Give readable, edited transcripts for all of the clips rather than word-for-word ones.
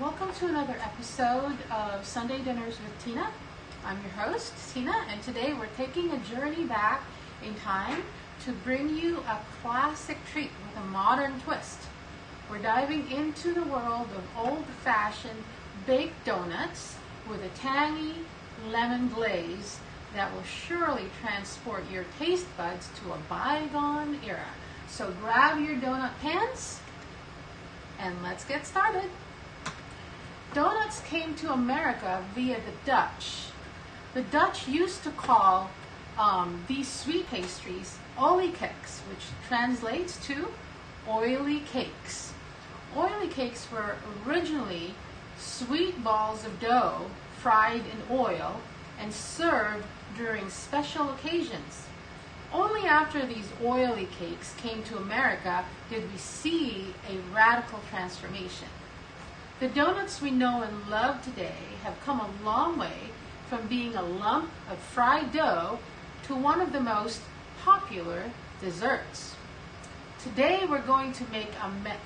Welcome to another episode of Sunday Dinners with Tina. I'm your host, Tina, and today we're taking a journey back in time to bring you a classic treat with a modern twist. We're diving into the world of old-fashioned baked donuts with a tangy lemon glaze that will surely transport your taste buds to a bygone era. So grab your donut pans and let's get started. Donuts came to America via the Dutch. The Dutch used to call these sweet pastries oliekeeks, which translates to oily cakes. Oily cakes were originally sweet balls of dough fried in oil and served during special occasions. Only after these oily cakes came to America did we see a radical transformation. The donuts we know and love today have come a long way from being a lump of fried dough to one of the most popular desserts. Today we're going to make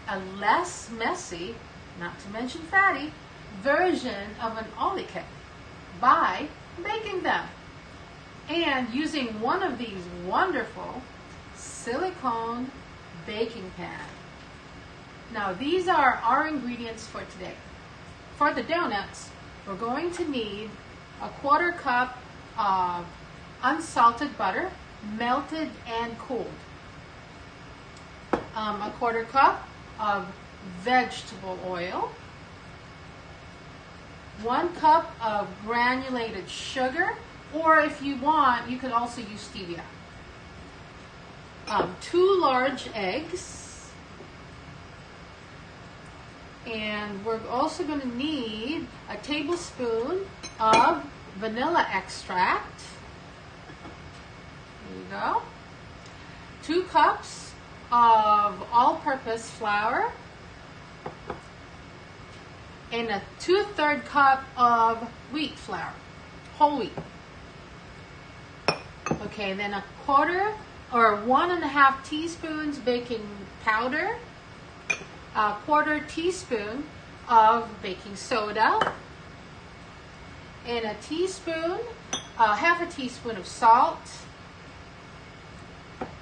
a less messy, not to mention fatty, version of an oliekeek by baking them and using one of these wonderful silicone baking pans. Now these are our ingredients for today. For the donuts, we're going to need a 1/4 cup of unsalted butter, melted and cooled. A 1/4 cup of vegetable oil. 1 cup of granulated sugar, or if you want, you could also use stevia. 2 large eggs. And we're also going to need a tablespoon of vanilla extract. There you go. 2 cups of all-purpose flour. And a 2/3 cup of wheat flour, whole wheat. Okay, then a 1.5 teaspoons baking powder. A 1/4 teaspoon of baking soda, and half a teaspoon of salt,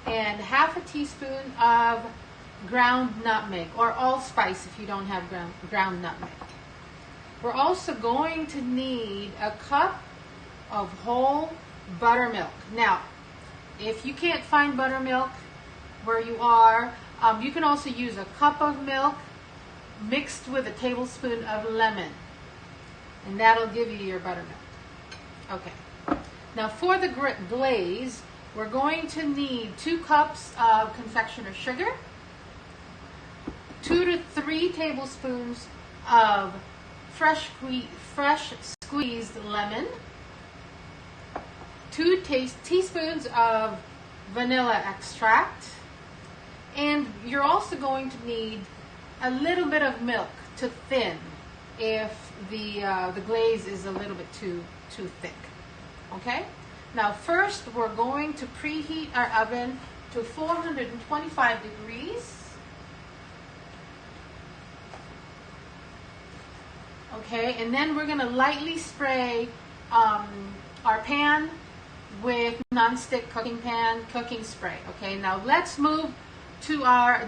and half a teaspoon of ground nutmeg, or allspice if you don't have ground nutmeg. We're also going to need a cup of whole buttermilk. Now, if you can't find buttermilk where you are, you can also use a cup of milk mixed with a tablespoon of lemon, and that'll give you your buttermilk. Okay. Now for the glaze, we're going to need 2 cups of confectioner's sugar, 2 to 3 tablespoons of fresh squeezed lemon, 2 teaspoons of vanilla extract. And you're also going to need a little bit of milk to thin if the glaze is a little bit too thick. Okay? Now first we're going to preheat our oven to 425 degrees. Okay, and then we're going to lightly spray our pan with nonstick cooking spray. Okay, now let's move to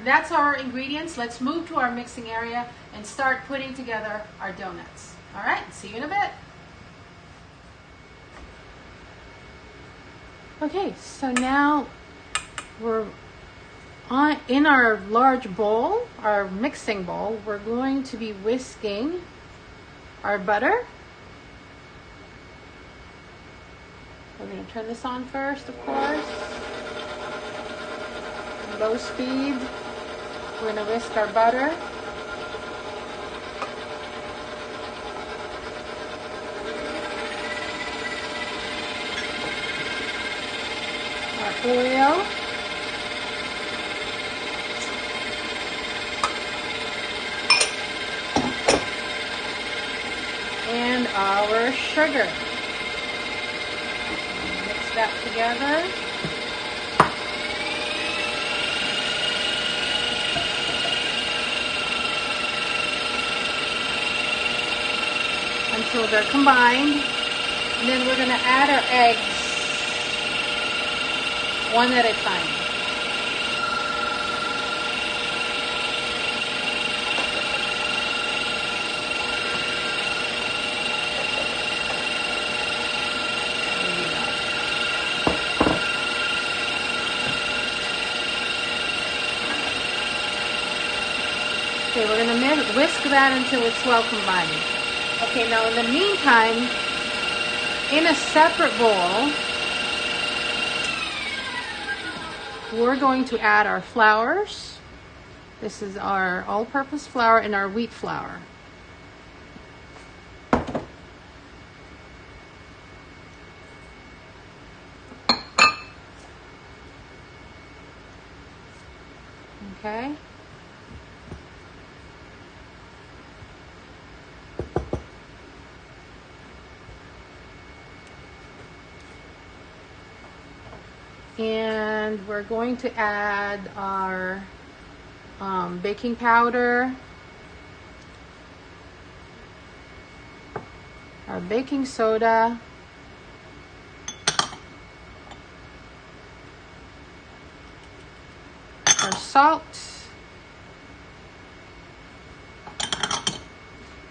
that's our ingredients. Let's move to our mixing area and start putting together our donuts. All right, see you in a bit. Okay, so now we're in our large bowl, our mixing bowl. We're going to be whisking our butter. We're going to turn this on first, of course. Low speed. We're going to whisk our butter. Our oil. And our sugar. Mix that together. until they're combined. And then we're going to add our eggs one at a time. Okay, we're going to whisk that until it's well combined. Okay, now in the meantime, in a separate bowl, we're going to add our flours. This is our all-purpose flour and our wheat flour. Okay. And we're going to add our baking powder, our baking soda, our salt,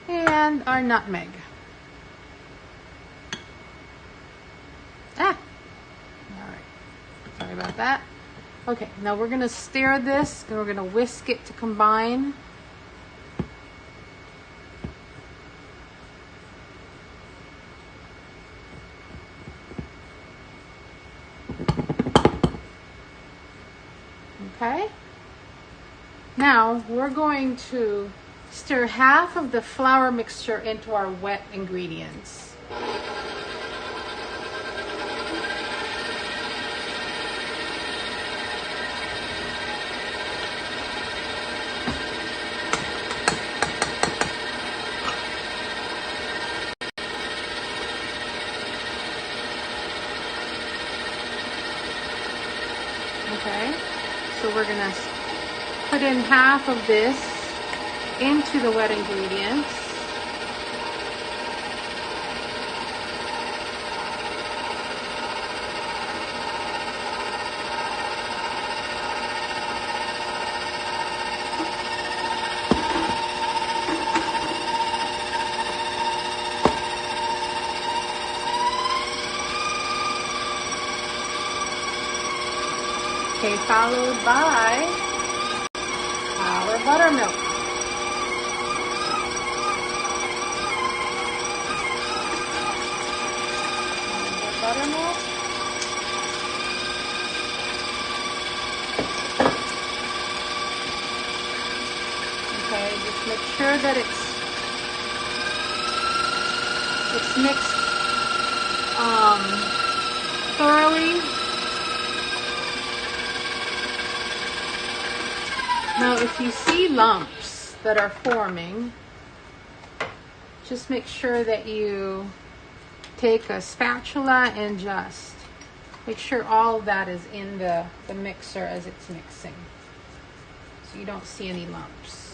and our nutmeg. Sorry about that. Okay, now we're going to stir this and we're going to whisk it to combine. Okay. Now we're going to stir half of the flour mixture into our wet ingredients. Okay, so we're going to put in half of this into the wet ingredients. Okay, followed by our buttermilk. Buttermilk. Okay, just make sure that it's mixed thoroughly. Now, if you see lumps that are forming, just make sure that you take a spatula and just make sure all of that is in the mixer as it's mixing, so you don't see any lumps.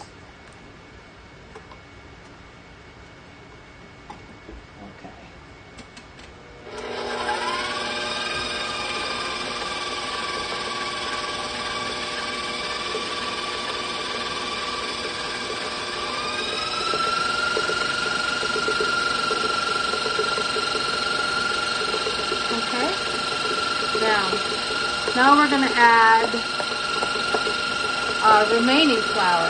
Now we're going to add our remaining flour.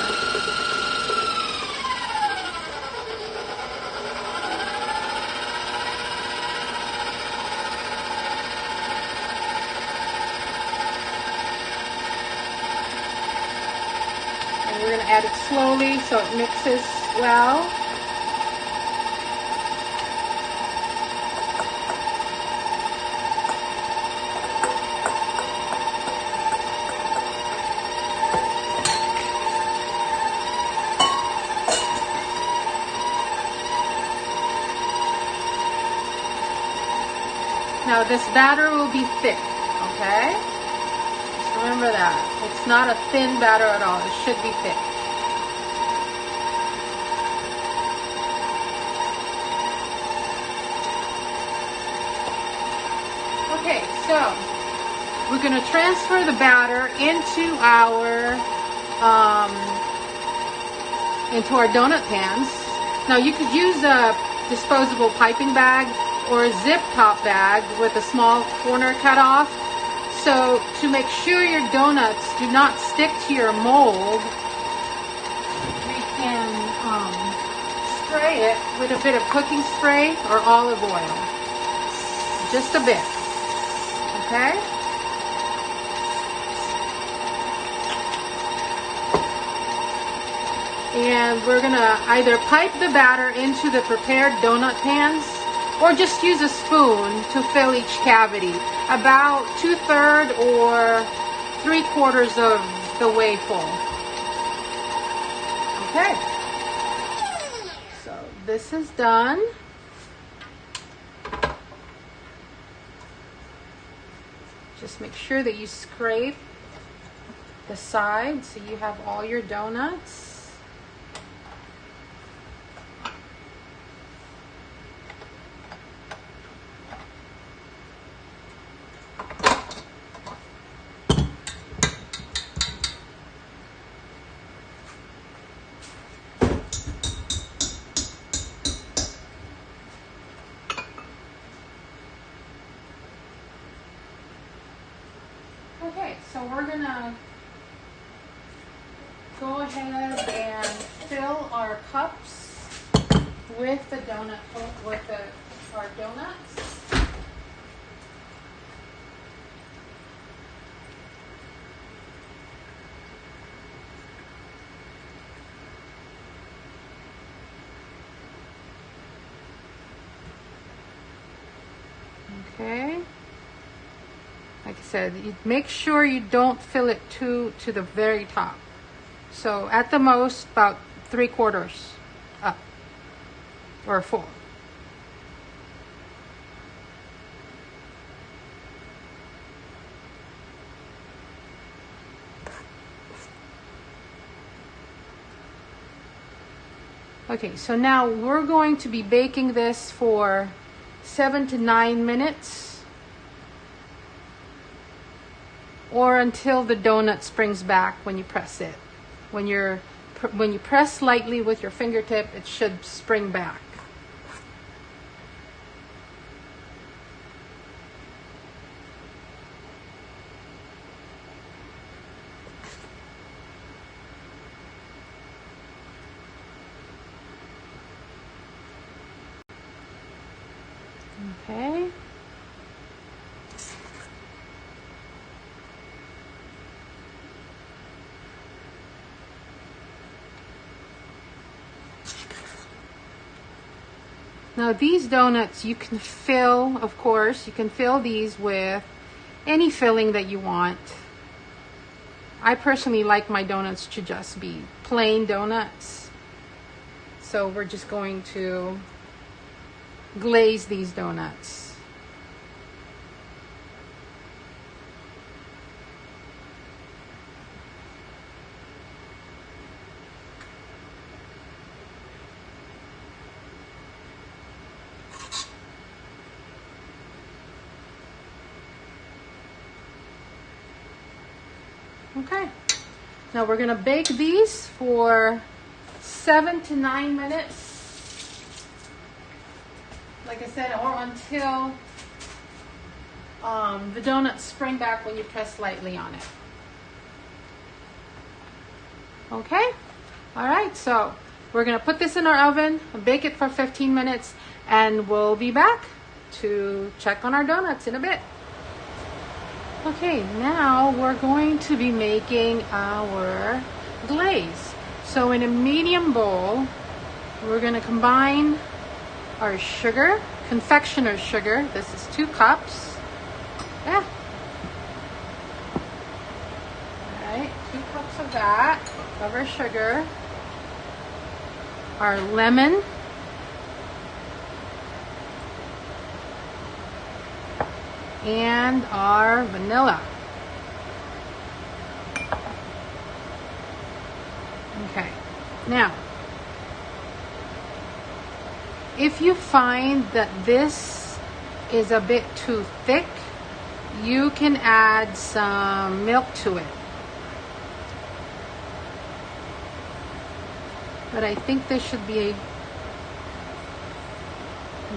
And we're going to add it slowly so it mixes well. Now this batter will be thick, okay? Just remember that. It's not a thin batter at all. It should be thick. So we're going to transfer the batter into our donut pans. Now you could use a disposable piping bag or a zip top bag with a small corner cut off. So to make sure your donuts do not stick to your mold, we can spray it with a bit of cooking spray or olive oil. Just a bit. Okay? And we're gonna either pipe the batter into the prepared donut pans or just use a spoon to fill each cavity, about 2/3 or 3/4 of the way full. Okay, so this is done. Just make sure that you scrape the sides so you have all your donuts. Okay, so we're gonna go ahead and fill our cups with the our donuts. Okay. Like I said, you make sure you don't fill it to the very top. So at the most, about 3/4 up or full. Okay, so now we're going to be baking this for 7 to 9 minutes. Or until the donut springs back when you press it. When you press lightly with your fingertip, it should spring back. Okay. Now these donuts you can fill, of course, you can fill these with any filling that you want. I personally like my donuts to just be plain donuts. So we're just going to glaze these donuts. Okay, now we're gonna bake these for 7 to 9 minutes. Like I said, or until the donuts spring back when you press lightly on it. Okay, all right, so we're gonna put this in our oven, bake it for 15 minutes, and we'll be back to check on our donuts in a bit. Okay, now we're going to be making our glaze. So in a medium bowl, we're going to combine our sugar, confectioner's sugar. This is 2 cups. Yeah. All right, 2 cups of that, of our sugar. Our lemon. And our vanilla. Okay, now if you find that this is a bit too thick, you can add some milk to it. But I think this should be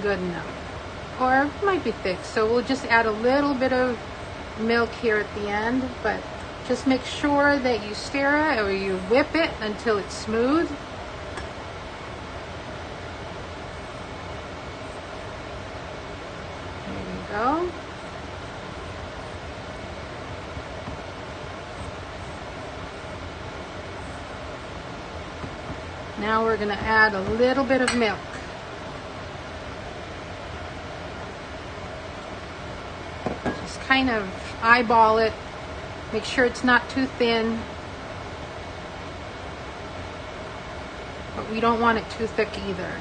good enough. Or it might be thick, so we'll just add a little bit of milk here at the end, but just make sure that you stir it or you whip it until it's smooth. There you go. Now we're going to add a little bit of milk. Just kind of eyeball it. Make sure it's not too thin. But we don't want it too thick either.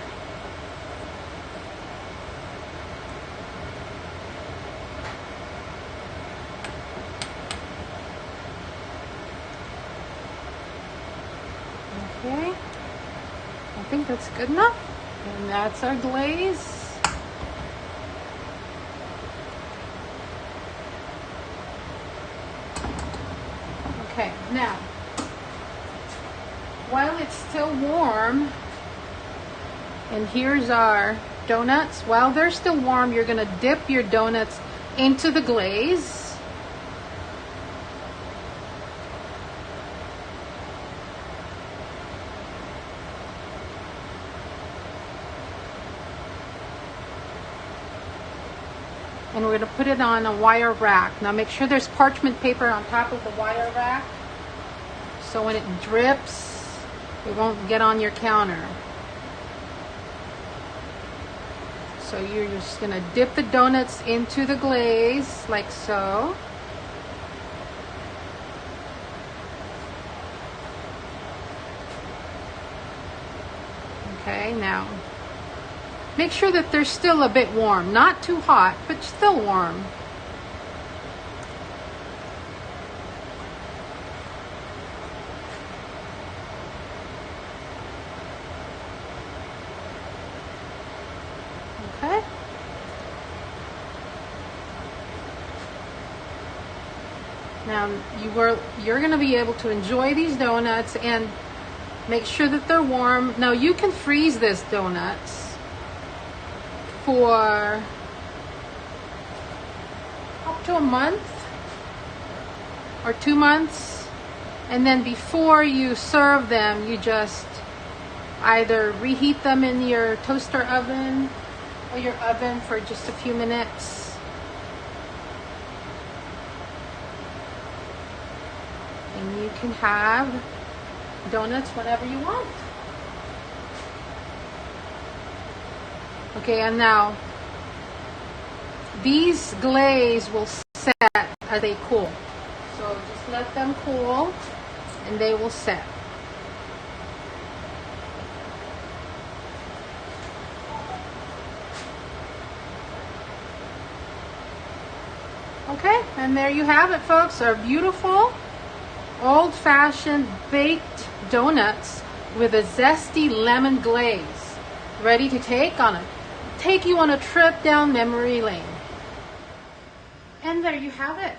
Okay. I think that's good enough. And that's our glaze. Okay, now, while it's still warm, and here's our donuts. While they're still warm, you're going to dip your donuts into the glaze. And we're going to put it on a wire rack. Now make sure there's parchment paper on top of the wire rack, so when it drips, it won't get on your counter. So you're just going to dip the donuts into the glaze, like so. Okay, now make sure that they're still a bit warm. Not too hot, but still warm. Okay. Now you're going to be able to enjoy these donuts and make sure that they're warm. Now you can freeze this donuts for up to a month or 2 months, and then before you serve them, you just either reheat them in your toaster oven or your oven for just a few minutes. And you can have donuts whenever you want. Okay, and now these glaze will set as they cool. So just let them cool and they will set. Okay, and there you have it, folks. Our beautiful old-fashioned baked donuts with a zesty lemon glaze, ready to take you on a trip down memory lane. And there you have it,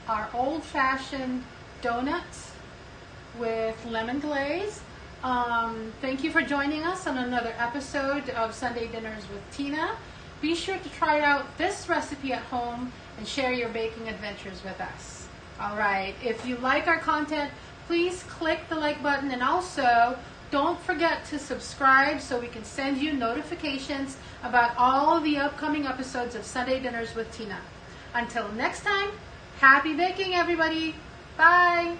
our old-fashioned donuts with lemon glaze. Thank you for joining us on another episode of Sunday Dinners with Tina. Be sure to try out this recipe at home and share your baking adventures with us. All right, if you like our content, please click the like button, and also don't forget to subscribe so we can send you notifications about all the upcoming episodes of Sunday Dinners with Tina. Until next time, happy baking, everybody. Bye.